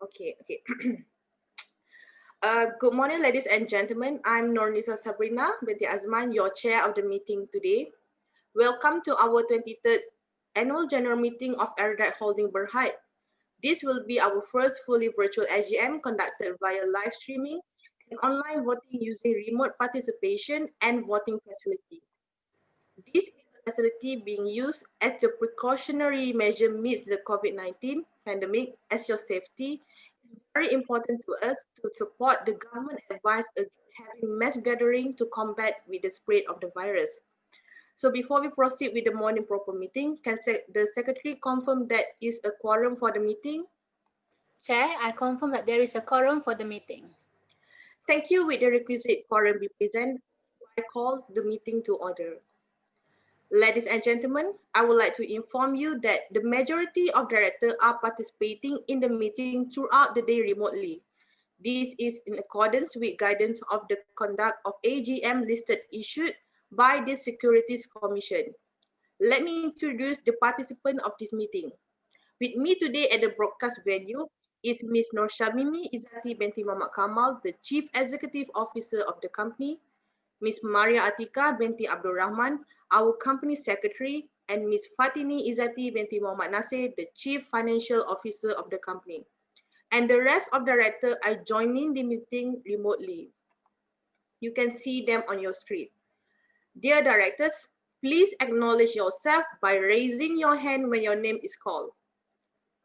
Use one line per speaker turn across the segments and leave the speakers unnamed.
Okay. Good morning, ladies and gentlemen. I'm Nornisa Sabrina binti Azman, your chair of the meeting today. Welcome to our 23rd annual general meeting of Erudite Holding Berhad. This will be our first fully virtual AGM conducted via live streaming and online voting using remote participation and voting facility. This is a facility being used as the precautionary measure meets the COVID-19 pandemic as your safety. It's very important to us to support the government advice against having mass gathering to combat with the spread of the virus. So before we proceed with the morning proper meeting, can the secretary confirm that is a quorum for the meeting?
Chair, I confirm that there is a quorum for the meeting.
Thank you. With the requisite quorum be present, I call the meeting to order. Ladies and gentlemen, I would like to inform you that the majority of directors are participating in the meeting throughout the day remotely. This is in accordance with guidance of the conduct of AGM listed issued by the Securities Commission. Let me introduce the participant of this meeting. With me today at the broadcast venue is Ms. Nur Shamimi Izzati binti Muhammad Kamal, the Chief Executive Officer of the company, Ms. Maria Atika binti Abdul Rahman, our company secretary, and Ms. Fatini Izzati binti Muhammad Nasir, the Chief Financial Officer of the company. And the rest of directors are joining the meeting remotely. You can see them on your screen. Dear directors, please acknowledge yourself by raising your hand when your name is called.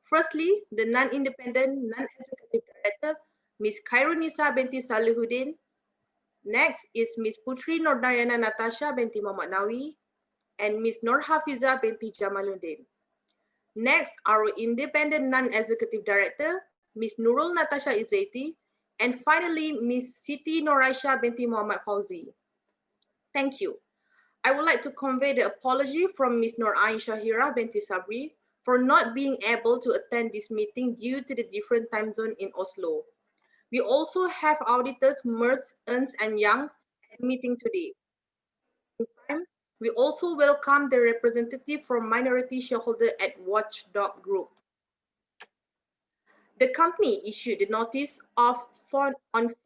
Firstly, the non-independent, non-executive director, Ms. Khairunisa binti Salihuddin. Next is Ms. Putri Nordayana Natasha binti Muhammad Nawi and Ms. Nur Hafiza binti Jamaluddin. Next, our independent non-executive director, Ms. Nurul Natasha Izzati, and finally, Ms. Siti Noraisha binti Muhammad Fauzi. Thank you. I would like to convey the apology from Ms. Nur Aisha Hira binti Sabri for not being able to attend this meeting due to the different time zone in Oslo. We also have auditors Merz, Ernst and Young at meeting today. Time, we also welcome the representative from minority shareholder at Watchdog Group. The company issued the notice of on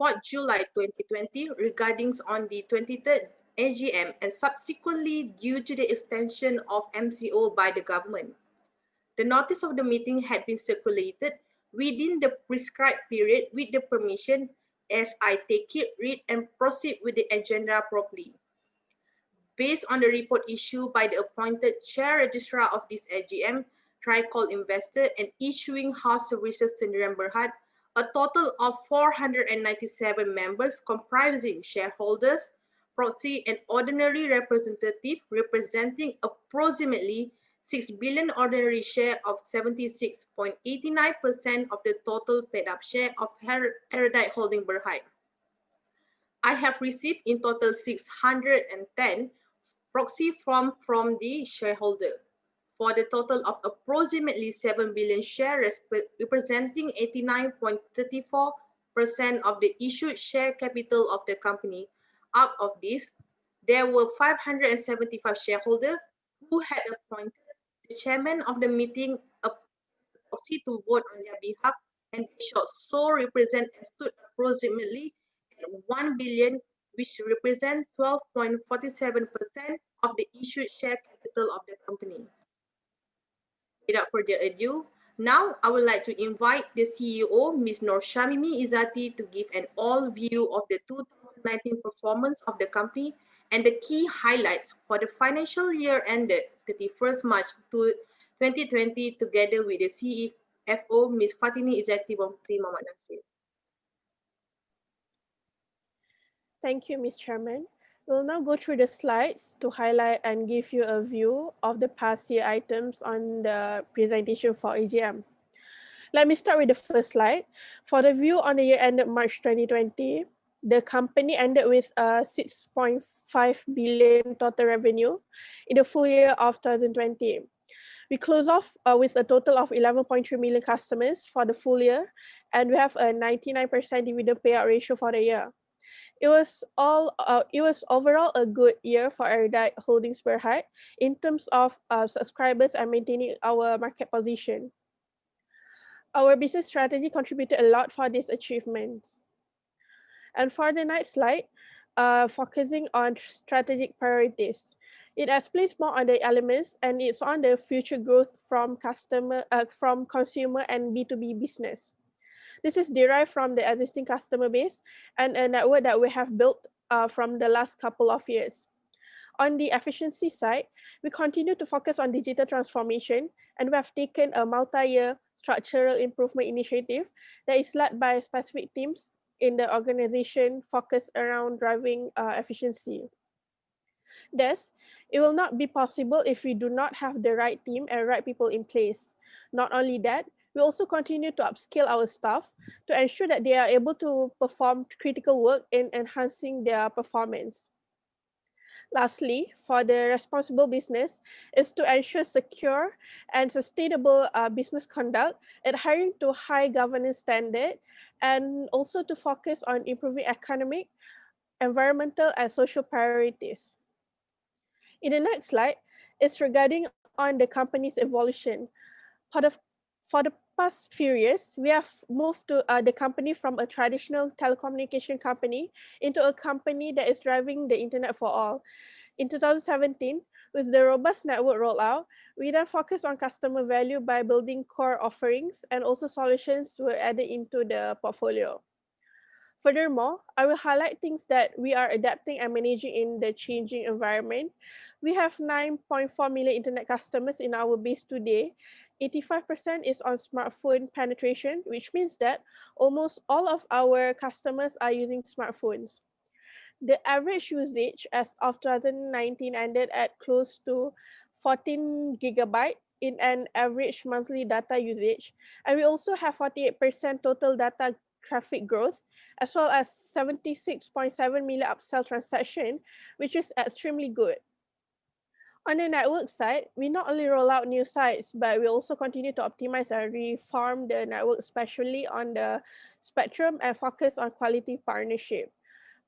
4th July 2020 regarding on the 23rd AGM and subsequently due to the extension of MCO by the government. The notice of the meeting had been circulated within the prescribed period with the permission as I take it, read and proceed with the agenda properly. Based on the report issued by the appointed chair registrar of this AGM, Tricol Investor and Issuing House Services Sdn Berhad, a total of 497 members comprising shareholders, proxy and ordinary representative representing approximately 6 billion ordinary share of 76.89% of the total paid up share of Erudite Holding Berhad. I have received in total 610 proxy from the shareholder for the total of approximately 7 billion shares representing 89.34% of the issued share capital of the company. Out of this, there were 575 shareholders who had appointed the chairman of the meeting a proxy to vote on their behalf, and they shall so represent and stood approximately at 1 billion, which represent 12.47% of the issued share capital of the company. Without further ado, now I would like to invite the CEO, Ms. Nur Shamimi Izzati, to give an all-view of the 2019 performance of the company and the key highlights for the financial year ended 31st March 2020, together with the CFO, Ms. Fatini Izzati binti Muhammad Nasir.
Thank you, Ms. Chairman. We'll now go through the slides to highlight and give you a view of the past year items on the presentation for AGM. Let me start with the first slide. For the view on the year ended March 2020, the company ended with a 6.5 billion total revenue in the full year of 2020. We close off with a total of 11.3 million customers for the full year, and we have a 99% dividend payout ratio for the year. It was overall a good year for Erudite Holdings Berhad in terms of subscribers and maintaining our market position. Our business strategy contributed a lot for these achievements. And for the next slide, focusing on strategic priorities. It explains more on the elements and it's on the future growth from from consumer and B2B business. This is derived from the existing customer base and a network that we have built from the last couple of years. On the efficiency side, we continue to focus on digital transformation and we have taken a multi-year structural improvement initiative that is led by specific teams in the organization focused around driving efficiency. Thus, it will not be possible if we do not have the right team and right people in place. Not only that, we also continue to upskill our staff to ensure that they are able to perform critical work in enhancing their performance. Lastly, for the responsible business is to ensure secure and sustainable business conduct, adhering to high governance standard, and also to focus on improving economic, environmental, and social priorities. In the next slide, it's regarding on the company's evolution. For the, for the past few years, we have moved to the company from a traditional telecommunication company into a company that is driving the internet for all. In 2017, with the robust network rollout, we then focused on customer value by building core offerings and also solutions were added into the portfolio. Furthermore, I will highlight things that we are adapting and managing in the changing environment. We have 9.4 million internet customers in our base today. 85% is on smartphone penetration, which means that almost all of our customers are using smartphones. The average usage as of 2019 ended at close to 14 gigabyte in an average monthly data usage. And we also have 48% total data traffic growth, as well as 76.7 million upsell transaction, which is extremely good. On the network side, we not only roll out new sites, but we also continue to optimize and reform the network, especially on the spectrum and focus on quality partnership.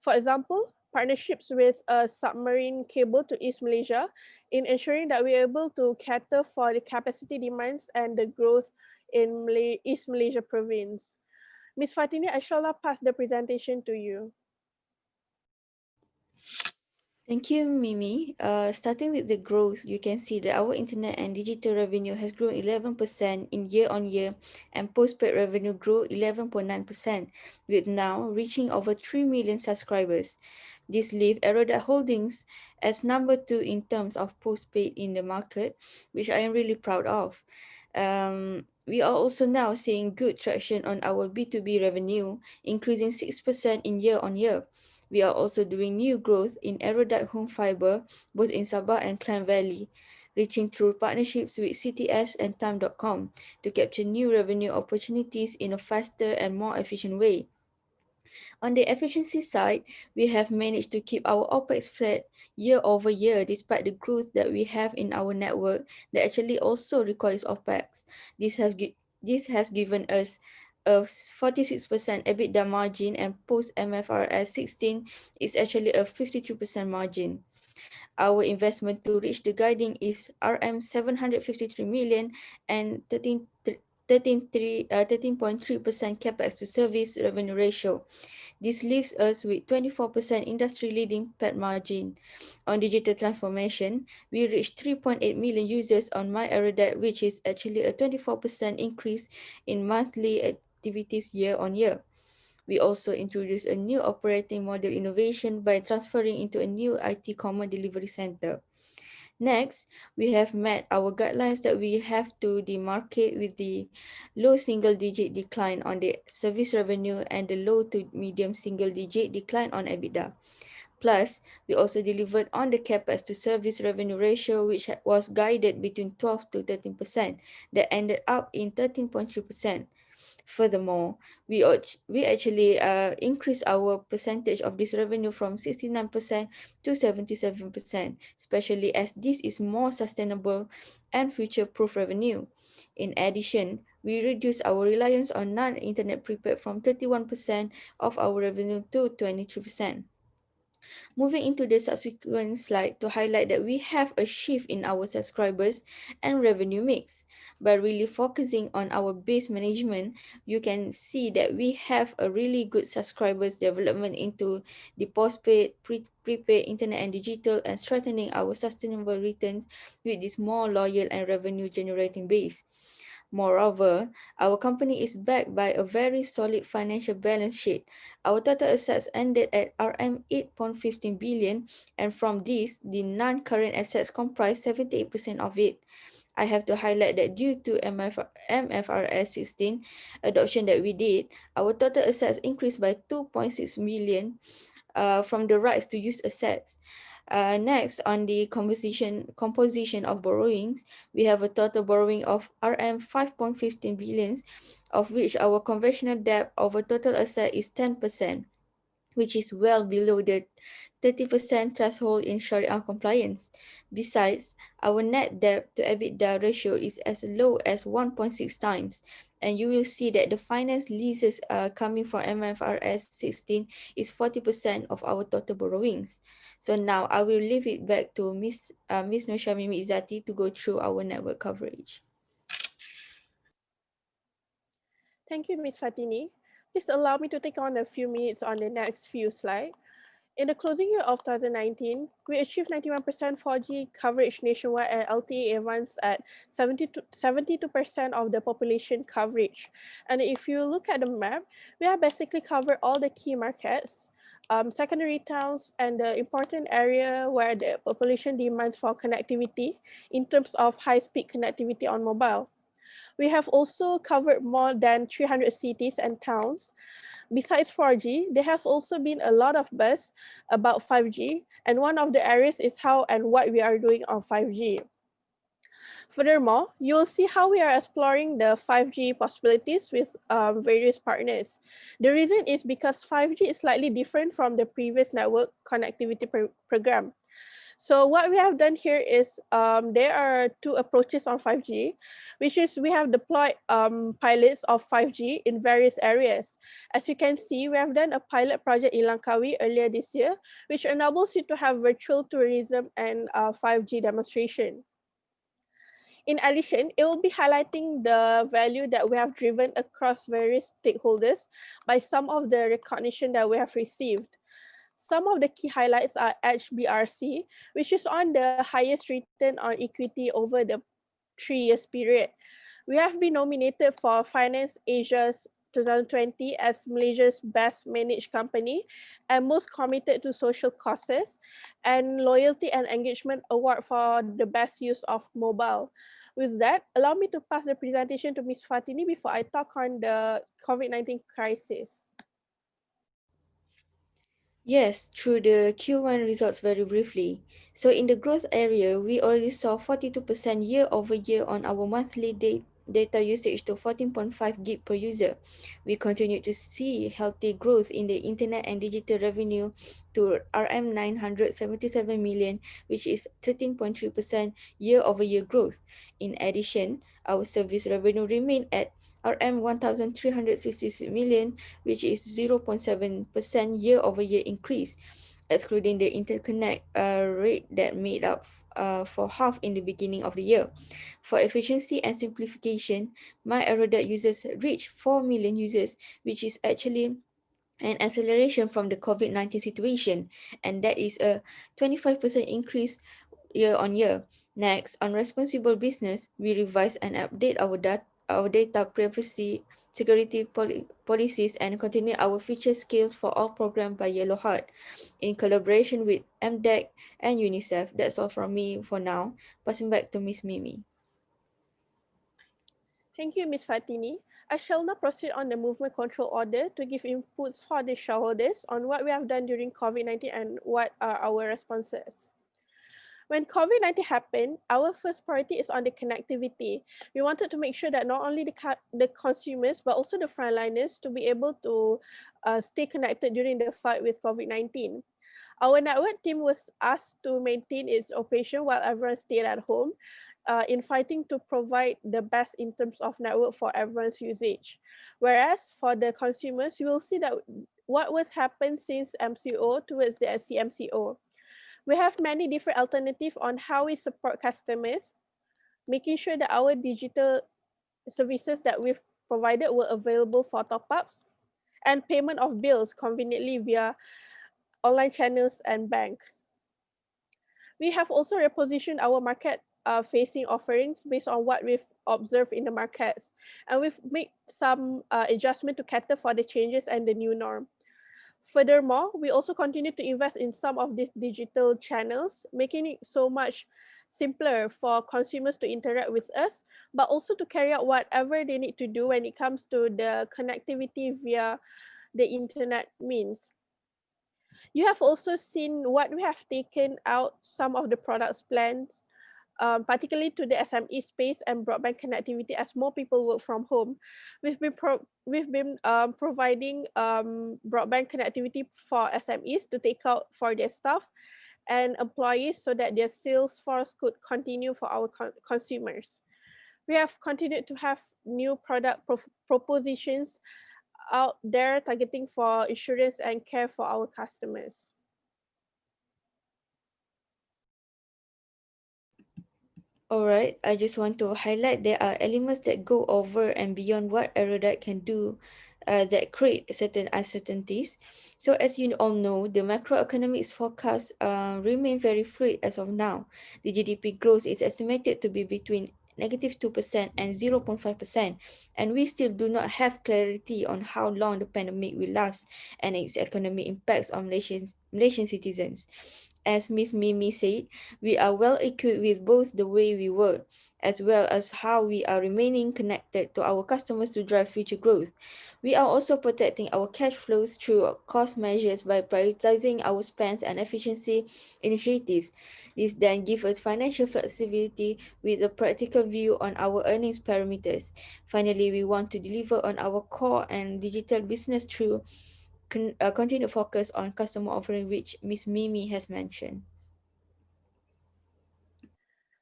For example, partnerships with a submarine cable to East Malaysia in ensuring that we're able to cater for the capacity demands and the growth in East Malaysia province. Ms. Fatini, I shall now pass the presentation to you.
Thank you, Mimi. Starting with the growth, you can see that our internet and digital revenue has grown 11% in year-on-year and postpaid revenue grew 11.9%, with now reaching over 3 million subscribers. This leaves Aerodot Holdings as number 2 in terms of postpaid in the market, which I am really proud of. We are also now seeing good traction on our B2B revenue, increasing 6% in year-on-year. We are also doing new growth in Aerodot Home Fiber, both in Sabah and Klang Valley, reaching through partnerships with CTS and Time.com to capture new revenue opportunities in a faster and more efficient way. On the efficiency side, we have managed to keep our OPEX flat year over year despite the growth that we have in our network that actually also requires OPEX. This has given us a 46% EBITDA margin and post MFRS 16 is actually a 52% margin. Our investment to reach the guiding is RM 753 million and 13.3% capex to service revenue ratio. This leaves us with 24% industry-leading PAT margin. On digital transformation, we reached 3.8 million users on MyAerodot, which is actually a 24% increase in monthly activities year on year. We also introduced a new operating model innovation by transferring into a new IT common delivery center. Next, we have met our guidelines that we have to demarcate with the low single-digit decline on the service revenue and the low to medium single-digit decline on EBITDA. Plus, we also delivered on the capex to service revenue ratio, which was guided between 12 to 13%, that ended up in 13.3%. Furthermore, we actually increased our percentage of this revenue from 69% to 77%, especially as this is more sustainable and future-proof revenue. In addition, we reduced our reliance on non-internet prepaid from 31% of our revenue to 23%. Moving into the subsequent slide to highlight that we have a shift in our subscribers and revenue mix. By really focusing on our base management, you can see that we have a really good subscribers development into the postpaid, prepaid, internet and digital, and strengthening our sustainable returns with this more loyal and revenue generating base. Moreover, our company is backed by a very solid financial balance sheet. Our total assets ended at RM 8.15 billion, and from this, the non-current assets comprise 78% of it. I have to highlight that due to MFRS 16 adoption that we did, our total assets increased by 2.6 million from the rights to use assets. Next, on the composition of borrowings, we have a total borrowing of RM 5.15 billions, of which our conventional debt over total asset is 10%, which is well below the 30% threshold in Sharia compliance. Besides, our net debt to EBITDA ratio is as low as 1.6 times, and you will see that the finance leases coming from MFRS 16 is 40% of our total borrowings. So now I will leave it back to Miss Noshamimi Izzati to go through our network coverage.
Thank you, Ms. Fatini. Please allow me to take on a few minutes on the next few slides. In the closing year of 2019, we achieved 91% 4G coverage nationwide and LTE advanced at 72% of the population coverage. And if you look at the map, we have basically covered all the key markets, secondary towns, and the important area where the population demands for connectivity in terms of high-speed connectivity on mobile. We have also covered more than 300 cities and towns. Besides 4G, there has also been a lot of buzz about 5G, and one of the areas is how and what we are doing on 5G. Furthermore, you will see how we are exploring the 5G possibilities with various partners. The reason is because 5G is slightly different from the previous network connectivity program. So what we have done here is there are two approaches on 5G, which is we have deployed pilots of 5G in various areas. As you can see, we have done a pilot project in Langkawi earlier this year, which enables you to have virtual tourism and 5G demonstration. In addition, it will be highlighting the value that we have driven across various stakeholders by some of the recognition that we have received. Some of the key highlights are HBRC, which is on the highest return on equity over the 3 years period. We have been nominated for Finance Asia's 2020 as Malaysia's best managed company and most committed to social causes, and Loyalty and Engagement Award for the best use of mobile. With that, allow me to pass the presentation to Ms. Fatini before I talk on the COVID-19 crisis.
Yes, through the Q1 results very briefly. So in the growth area, we already saw 42% year over year on our monthly data usage to 14.5 gig per user. We continue to see healthy growth in the internet and digital revenue to RM 977 million, which is 13.3% year over year growth. In addition, our service revenue remained at RM 1,366 million, which is 0.7% year over year increase, excluding the interconnect rate that made up for half in the beginning of the year. For efficiency and simplification, MyAeroDot users reached 4 million users, which is actually an acceleration from the COVID-19 situation, and that is a 25% increase year on year. Next, on responsible business, we revise and update our data privacy security policies and continue our future skills for all program by Yellow Heart in collaboration with MDEC and UNICEF. That's all from me for now. Passing back to Miss Mimi.
Thank you, Ms. Fatini. I shall now proceed on the movement control order to give inputs for the shareholders on what we have done during COVID-19 and what are our responses. When COVID-19 happened, our first priority is on the connectivity. We wanted to make sure that not only the consumers, but also the frontliners to be able to stay connected during the fight with COVID-19. Our network team was asked to maintain its operation while everyone stayed at home. in fighting to provide the best in terms of network for everyone's usage. Whereas for the consumers, you will see that what was happened since MCO towards the CMCO. We have many different alternatives on how we support customers, making sure that our digital services that we've provided were available for top-ups and payment of bills conveniently via online channels and banks. We have also repositioned our market facing offerings based on what we've observed in the markets. And we've made some adjustment to cater for the changes and the new norm. Furthermore, we also continue to invest in some of these digital channels, making it so much simpler for consumers to interact with us, but also to carry out whatever they need to do when it comes to the connectivity via the internet means. You have also seen what we have taken out some of the products plans, particularly to the SME space and broadband connectivity as more people work from home. We've been providing broadband connectivity for SMEs to take out for their staff and employees so that their sales force could continue for our consumers. We have continued to have new product propositions out there targeting for insurance and care for our customers.
All right, I just want to highlight there are elements that go over and beyond what Aerodite can do that create certain uncertainties. So as you all know, the macroeconomics forecast remain very fluid as of now. The GDP growth is estimated to be between -2% and 0.5%, and we still do not have clarity on how long the pandemic will last and its economic impacts on Malaysian citizens. As Ms. Mimi said, we are well equipped with both the way we work as well as how we are remaining connected to our customers to drive future growth. We are also protecting our cash flows through cost measures by prioritizing our spends and efficiency initiatives. This then gives us financial flexibility with a practical view on our earnings parameters. Finally, we want to deliver on our core and digital business through continued focus on customer offering, which Ms. Mimi has mentioned.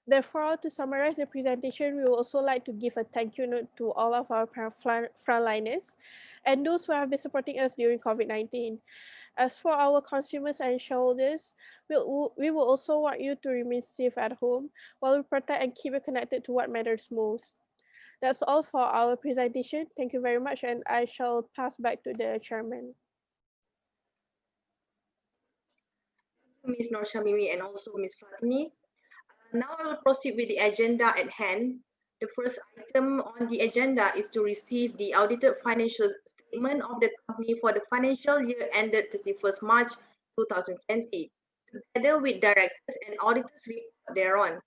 Therefore, to summarize the presentation, we would also like to give a thank you note to all of our frontliners and those who have been supporting us during COVID-19. As for our consumers and shareholders, we will also want you to remain safe at home while we protect and keep you connected to what matters most. That's all for our presentation. Thank you very much, and I shall pass back to the chairman.
Ms. Norsha Mimi and also Ms. Fatini. Now I will proceed with the agenda at hand. The first item on the agenda is to receive the audited financial statement of the company for the financial year ended 31st March 2020, together with directors and auditors report thereon.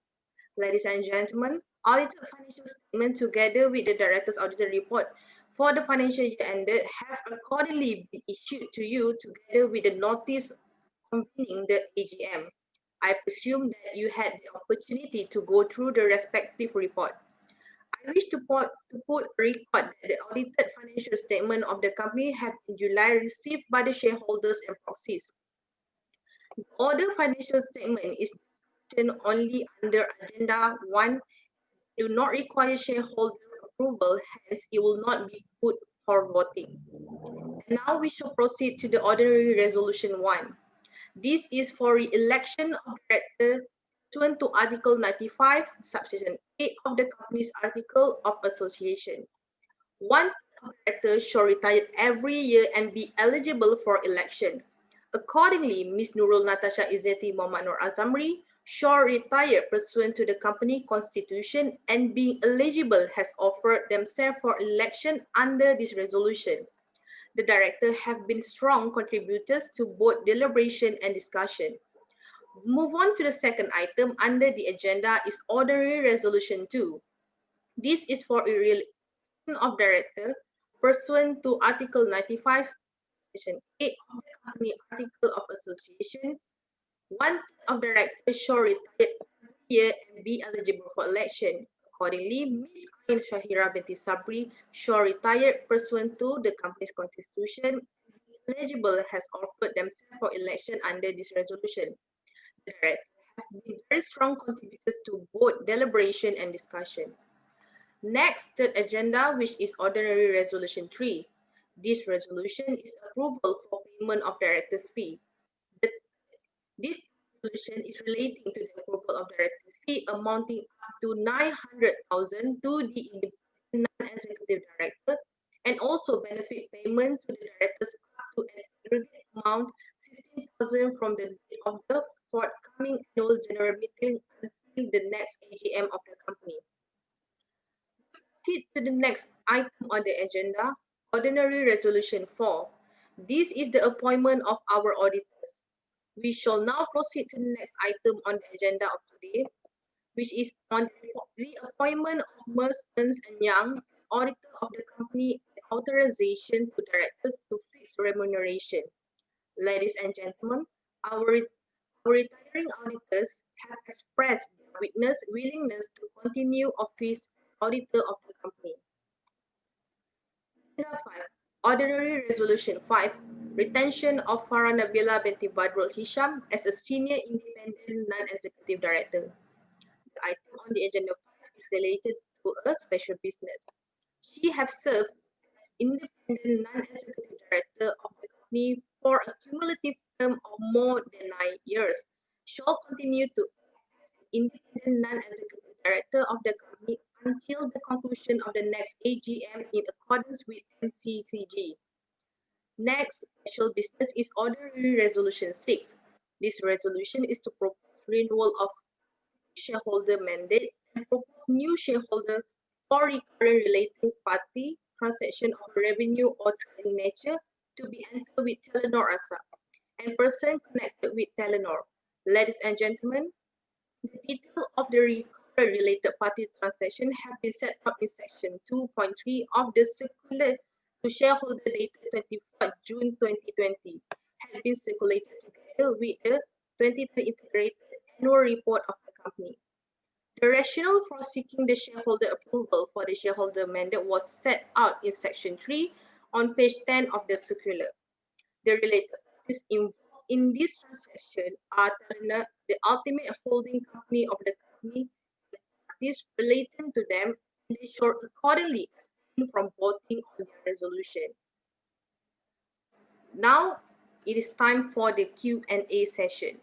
Ladies and gentlemen, audited financial statement together with the directors' auditor report for the financial year ended have accordingly been issued to you together with the notice convening the AGM. I presume that you had the opportunity to go through the respective report. I wish to put a record that the audited financial statement of the company have in July received by the shareholders and proxies. The order financial statement is discussion only under agenda 1, do not require shareholder approval, hence it will not be put for voting. And now we shall proceed to the ordinary resolution 1. This is for re-election of director pursuant to Article 95, subsection 8 of the company's Article of Association. One director shall retire every year and be eligible for election. Accordingly, Ms. Nurul Natasha Izzati Muhammad Nur Azamri shall retire pursuant to the company constitution and being eligible has offered themselves for election under this resolution. The director have been strong contributors to both deliberation and discussion. Move on to the second item under the agenda is ordinary resolution 2. This is for a re-election of director pursuant to Article 95, Section 8 of the Company Article of Association. One of directors shall retire every year and be eligible for election. Accordingly, Ms. Ain Shahira binti Sabri shall retire pursuant to the company's constitution and eligible has offered themselves for election under this resolution. The director have been very strong contributors to both deliberation and discussion. Next, third agenda, which is Ordinary Resolution 3. This resolution is approval for payment of director's fee. This resolution is relating to the approval of director's fee amounting up to 900,000 to the independent non-executive director, and also benefit payment to the directors up to an aggregate amount 16,000 from the date of the forthcoming annual general meeting until the next AGM of the company. Proceed to the next item on the agenda, Ordinary Resolution 4. This is the appointment of our auditors. We shall now proceed to the next item on the agenda of today, which is on the appointment of Ernst & Young as auditor of the company and authorization to directors to fix remuneration. Ladies and gentlemen, our retiring auditors have expressed their willingness to continue office as auditor of the company. Agenda 5. Ordinary Resolution 5. Retention of Farah Nabila binti Badrul Hisham as a senior independent non-executive director. The item on the agenda 5 is related to a special business. She has served as independent non-executive director of the company for a cumulative term of more than 9 years. Shall continue to act as an independent non-executive director of the company until the conclusion of the next AGM in accordance with MCCG. Next, special business is Ordinary Resolution 6. This resolution is to propose renewal of shareholder mandate and propose new shareholder for recurrent relating party transaction of revenue or trading nature to be entered with Telenor ASA and person connected with Telenor. Ladies and gentlemen, the detail of the recurrent related party transaction have been set out in section 2.3 of the circular to shareholder dated 24 June 2020, had been circulated together with the 2020 integrated annual report of the company. The rationale for seeking the shareholder approval for the shareholder mandate was set out in section 3 on page 10 of the circular. The related parties involved in this transaction are Telenor, the ultimate holding company of the company, and parties relating to them, and they should accordingly abstain from voting on the resolution. Now, it is time for the Q&A session.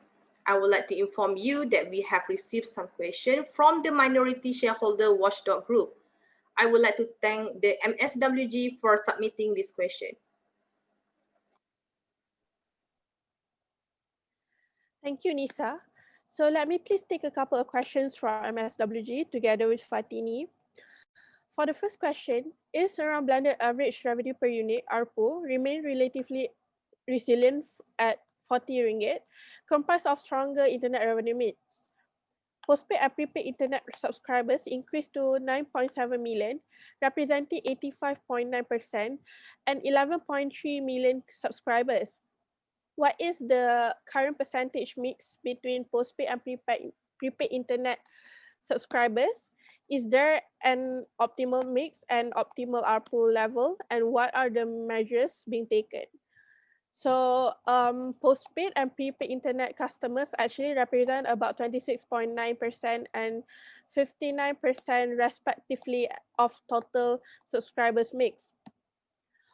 I would like to inform you that we have received some questions from the Minority Shareholder Watchdog Group. I would like to thank the MSWG for submitting this question.
Thank you, Nisa. So let me please take a couple of questions from MSWG together with Fatini. For the first question, is around blended average revenue per unit, ARPU, remain relatively resilient at 40 ringgit, comprised of stronger internet revenue mix? Postpaid and prepaid internet subscribers increased to 9.7 million, representing 85.9%, and 11.3 million subscribers. What is the current percentage mix between postpaid and prepaid internet subscribers? Is there an optimal mix and optimal ARPU level, and what are the measures being taken? So postpaid and prepaid internet customers actually represent about 26.9% and 59% respectively of total subscribers mix.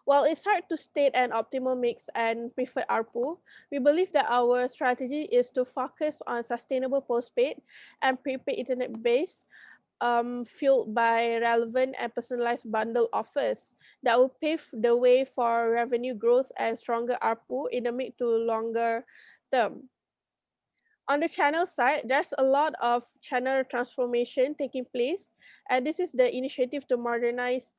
While it's hard to state an optimal mix and preferred ARPU, we believe that our strategy is to focus on sustainable postpaid and prepaid internet base fueled by relevant and personalized bundle offers that will pave the way for revenue growth and stronger ARPU in the mid to longer term. On the channel side, there's a lot of channel transformation taking place, and this is the initiative to modernize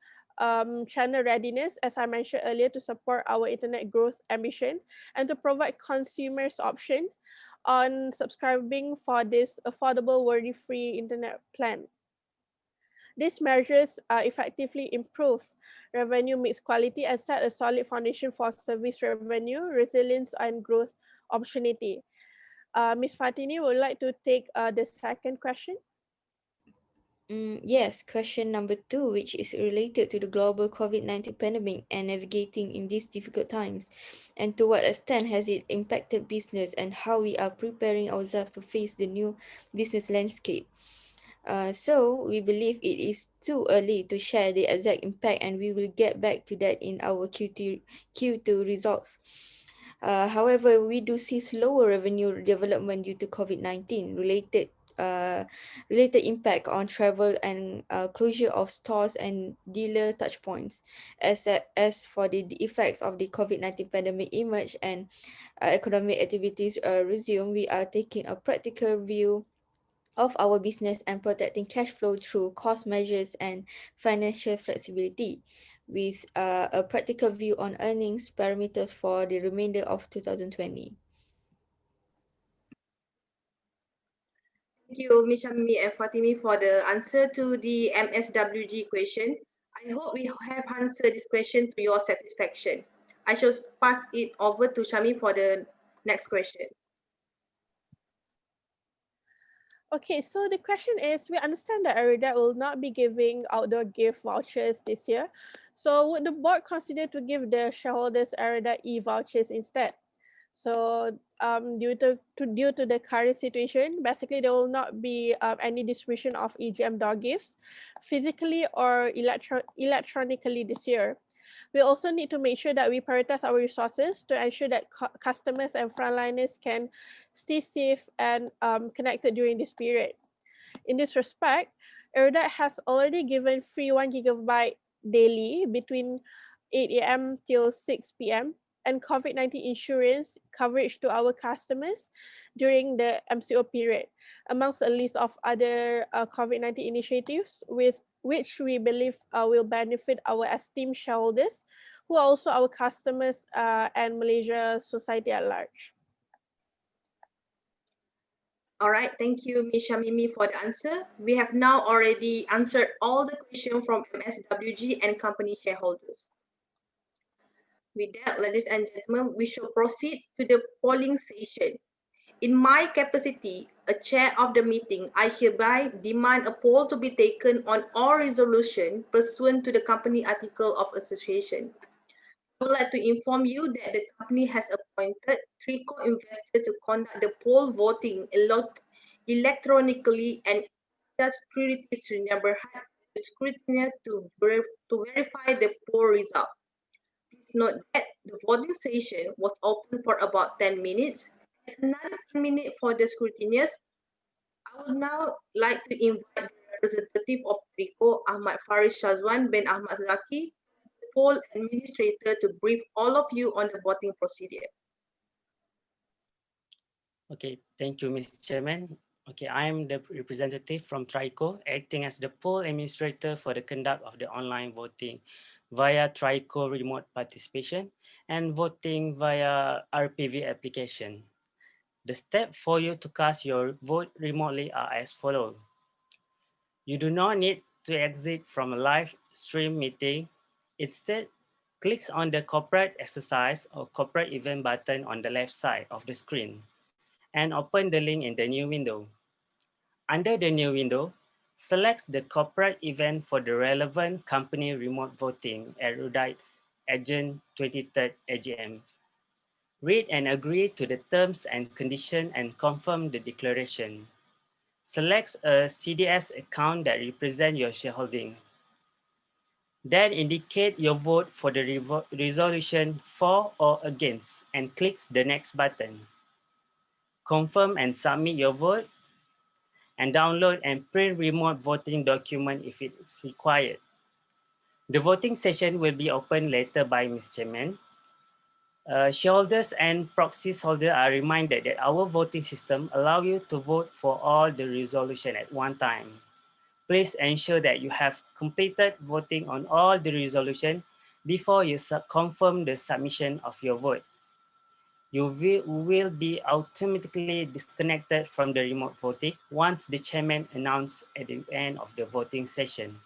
channel readiness, as I mentioned earlier, to support our internet growth ambition and to provide consumers option on subscribing for this affordable worry-free internet plan. These measures effectively improve revenue mix quality and set a solid foundation for service revenue, resilience, and growth opportunity. Ms. Fatini would like to take the second question.
Yes, question number 2, which is related to the global COVID-19 pandemic and navigating in these difficult times. And to what extent has it impacted business and how we are preparing ourselves to face the new business landscape? So we believe it is too early to share the exact impact, and we will get back to that in our Q2 results. However, we do see slower revenue development due to COVID-19 related impact on travel and closure of stores and dealer touchpoints. As for the effects of the COVID-19 pandemic emerge and economic activities resume, we are taking a practical view of our business and protecting cash flow through cost measures and financial flexibility, with a practical view on earnings parameters for the remainder of 2020.
Thank you, Ms. Shamimi and Fatimi, for the answer to the MSWG question. I hope we have answered this question to your satisfaction. I shall pass it over to Shami for the next question.
Okay, so the question is, we understand that Aridat will not be giving outdoor gift vouchers this year. So would the board consider to give the shareholders Aridat e-vouchers instead? So due to the current situation, basically there will not be any distribution of EGM door gifts physically or electronically this year. We also need to make sure that we prioritize our resources to ensure that customers and frontliners can stay safe and connected during this period. In this respect, Aridat has already given free 1 gigabyte daily between 8 a.m. till 6 p.m. and COVID-19 insurance coverage to our customers during the MCO period, amongst a list of other COVID-19 initiatives with which we believe will benefit our esteemed shareholders, who are also our customers and Malaysia society at large.
All right, thank you, Ms. Shamimi, for the answer. We have now already answered all the questions from MSWG and company shareholders. With that, ladies and gentlemen, we shall proceed to the polling session. In my capacity, a chair of the meeting, I hereby demand a poll to be taken on all resolution pursuant to the company article of association. I would like to inform you that the company has appointed Trico Investor to conduct the poll voting electronically and the securities number the scrutineer to verify the poll result. Please note that the voting session was open for about 10 minutes and another 10 minutes for the scrutineers. I would now like to invite the representative of Trico, Ahmad Faris Shazwan bin Ahmad Zaki, poll administrator, to brief all of you on the voting procedure.
Okay, thank you, Mr. Chairman. Okay, I am the representative from Trico, acting as the poll administrator for the conduct of the online voting via Trico remote participation and voting via RPV application. The steps for you to cast your vote remotely are as follows. You do not need to exit from a live stream meeting. Instead, click on the corporate exercise or corporate event button on the left side of the screen and open the link in the new window. Under the new window, select the corporate event for the relevant company remote voting Erudite Agent 23rd AGM. Read and agree to the terms and conditions and confirm the declaration. Select a CDS account that represents your shareholding. Then indicate your vote for the resolution for or against and click the next button. Confirm and submit your vote and download and print remote voting document if it is required. The voting session will be opened later by Ms. Chairman. Shareholders and proxy holders are reminded that our voting system allows you to vote for all the resolution at one time. Please ensure that you have completed voting on all the resolution before you confirm the submission of your vote. You will be automatically disconnected from the remote voting once the chairman announces at the end of the voting session.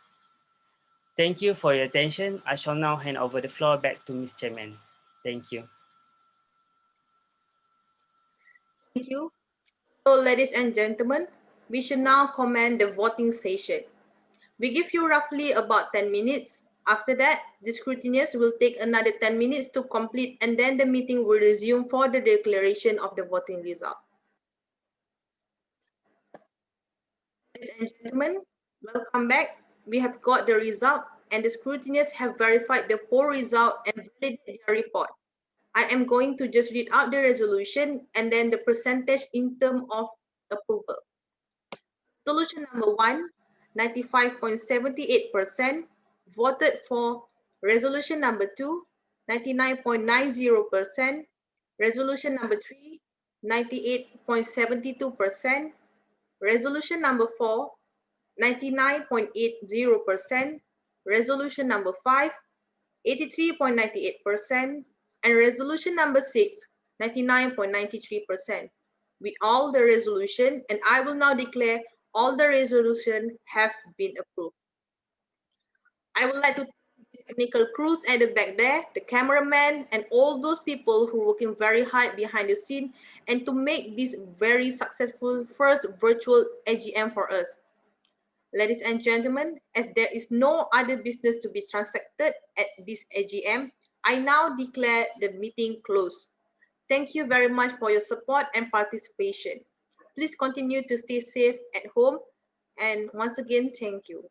Thank you for your attention. I shall now hand over the floor back to Ms. Chairman. Thank you.
Thank you. So, ladies and gentlemen, we should now commence the voting session. We give you roughly about 10 minutes. After that, the scrutineers will take another 10 minutes to complete, and then the meeting will resume for the declaration of the voting result. Ladies and gentlemen, welcome back. We have got the result, and the scrutineers have verified the poll result and validated their report. I am going to just read out the resolution and then the percentage in terms of approval. Solution number 1, 95.78% voted for. Resolution number 2, 99.90%. Resolution number 3, 98.72%. Resolution number 4, 99.80%. Resolution number 5, 83.98%. And resolution number 6, 99.93%. With all the resolution, and I will now declare all the resolution have been approved. I would like to thank the technical crews at the back there, the cameraman, and all those people who are working very hard behind the scene and to make this very successful first virtual AGM for us. Ladies and gentlemen, as there is no other business to be transacted at this AGM, I now declare the meeting closed. Thank you very much for your support and participation. Please continue to stay safe at home. And once again, thank you.